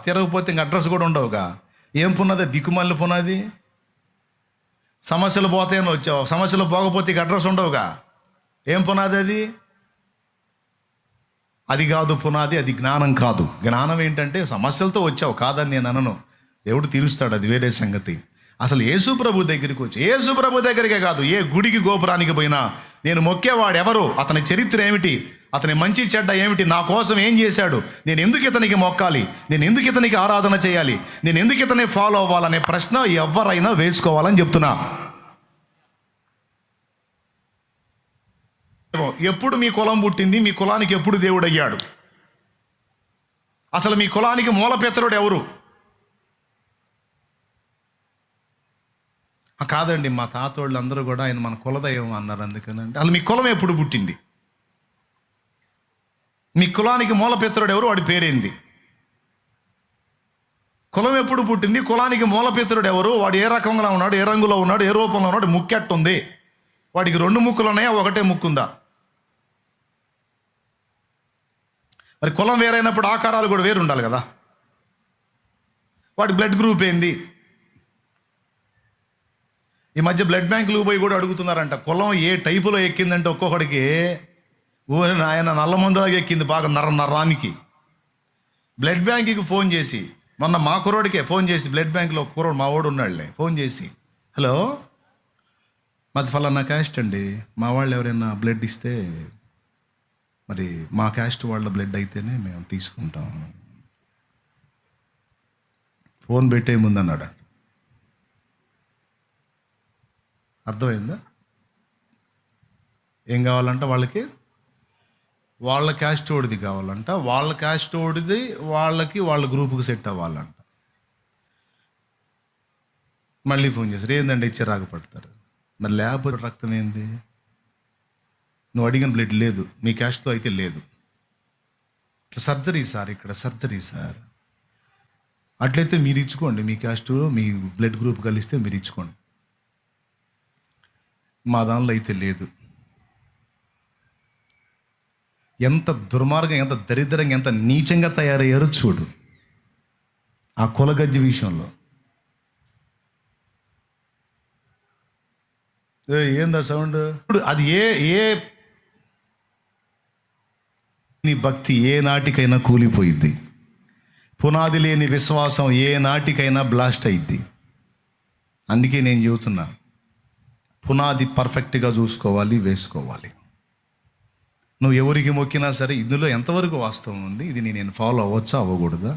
తిరగకపోతే ఇంక అడ్రస్ కూడా ఉండవుగా. ఏం పునాది? దిక్కుమల్లి పునాది. సమస్యలు పోతాయని వచ్చావు, సమస్యలు పోకపోతే ఇక అడ్రస్ ఉండవుగా. ఏం పునాది అది? అది కాదు పునాది, అది జ్ఞానం కాదు. జ్ఞానం ఏంటంటే సమస్యలతో వచ్చావు, కాదని నేను అనను, దేవుడు తీరుస్తాడు, అది వేరే సంగతి. అసలు యేసు ప్రభు దగ్గరికి వచ్చి, యేసు ప్రభు దగ్గరికే కాదు, ఏ గుడికి గోపురానికి పోయినా నేను మొక్కేవాడు ఎవరు, అతని చరిత్ర ఏమిటి, అతని మంచి చెడ్డ ఏమిటి, నా కోసం ఏం చేశాడు, నేను ఎందుకు ఇతనికి మొక్కాలి, నేను ఎందుకు ఇతనికి ఆరాధన చేయాలి, నేను ఎందుకు ఇతని ఫాలో అవ్వాలనే ప్రశ్న ఎవరైనా వేసుకోవాలని చెప్తున్నా. ఎప్పుడు మీ కులం పుట్టింది, మీ కులానికి ఎప్పుడు దేవుడు అయ్యాడు, అసలు మీ కులానికి మూలపెత్తరుడు ఎవరు? కాదండి, మా తాత వాళ్ళు అందరూ కూడా ఆయన మన కులదైవం అన్నారు, అందుకనంటే అసలు మీ కులం ఎప్పుడు పుట్టింది, మీ కులానికి మూలపెత్తరుడు ఎవరు, వాడి పేరేంది? కులం ఎప్పుడు పుట్టింది, కులానికి మూలపెత్తరుడు ఎవరు, వాడు ఏ రకంగా ఉన్నాడు, ఏ రంగులో ఉన్నాడు, ఏ రూపంలో ఉన్నాడు, ముక్కెట్టుంది, వాడికి 2 ముక్కులు ఉన్నాయా, ఒకటే ముక్కుందా? మరి కులం వేరైనప్పుడు ఆకారాలు కూడా వేరు ఉండాలి కదా. వాడి బ్లడ్ గ్రూప్ ఏంది? ఈ మధ్య బ్లడ్ బ్యాంకులు పోయి కూడా అడుగుతున్నారంట, కులం ఏ టైపులో ఎక్కిందంటే ఒక్కొక్కడికి ఆయన నల్ల మందులాగా ఎక్కింది బాగా నరానికి. బ్లడ్ బ్యాంకుకి ఫోన్ చేసి, మొన్న మా కుర్రోడికే ఫోన్ చేసి, బ్లడ్ బ్యాంకులో ఒక కుర్రోడు మా వాడు ఉన్నాడులే, ఫోన్ చేసి, హలో మాది ఫలానా క్యాస్ట్ అండి, మా వాళ్ళు ఎవరైనా బ్లడ్ ఇస్తే మరి మా క్యాస్ట్ వాళ్ళ బ్లడ్ అయితేనే మేము తీసుకుంటాం, ఫోన్ పెట్టే ముందన్నాడు. అర్థమైందా? ఏం కావాలంట వాళ్ళకి? వాళ్ళ క్యాస్ట్ ఓడిది కావాలంట, వాళ్ళ క్యాస్ట్ ఓడిది వాళ్ళకి వాళ్ళ గ్రూపుకి సెట్ అవ్వాలంట. మళ్ళీ ఫోన్ చేస్తారు, ఏందండి ఇచ్చి రాగపడతారు. మరి లేకపోతే రక్తం ఏంది? నువ్వు అడిగిన బ్లడ్ లేదు, మీ క్యాస్ట్లో అయితే లేదు, ఇట్లా సర్జరీ సార్, ఇక్కడ సర్జరీ సార్, అట్లయితే మీరు ఇచ్చుకోండి, మీ క్యాస్ట్ మీ బ్లడ్ గ్రూప్ కలిస్తే మీరు ఇచ్చుకోండి, మా దానిలో అయితే లేదు. ఎంత దుర్మార్గం, ఎంత దరిద్రంగా, ఎంత నీచంగా తయారయ్యారో చూడు ఆ కులగజ్జి విషయంలో. ఏందా సౌండ్? ఇప్పుడు అది ఏ నీ భక్తి ఏ నాటికైనా కూలిపోయిద్ది, పునాది లేని విశ్వాసం ఏ నాటికైనా బ్లాస్ట్ అయింది. అందుకే నేను చెబుతున్నా, పునాది పర్ఫెక్ట్గా చూసుకోవాలి, వేసుకోవాలి. నువ్వు ఎవరికి మొక్కినా సరే ఇందులో ఎంతవరకు వాస్తవం ఉంది, ఇది నేను ఫాలో అవ్వచ్చా అవ్వకూడదా,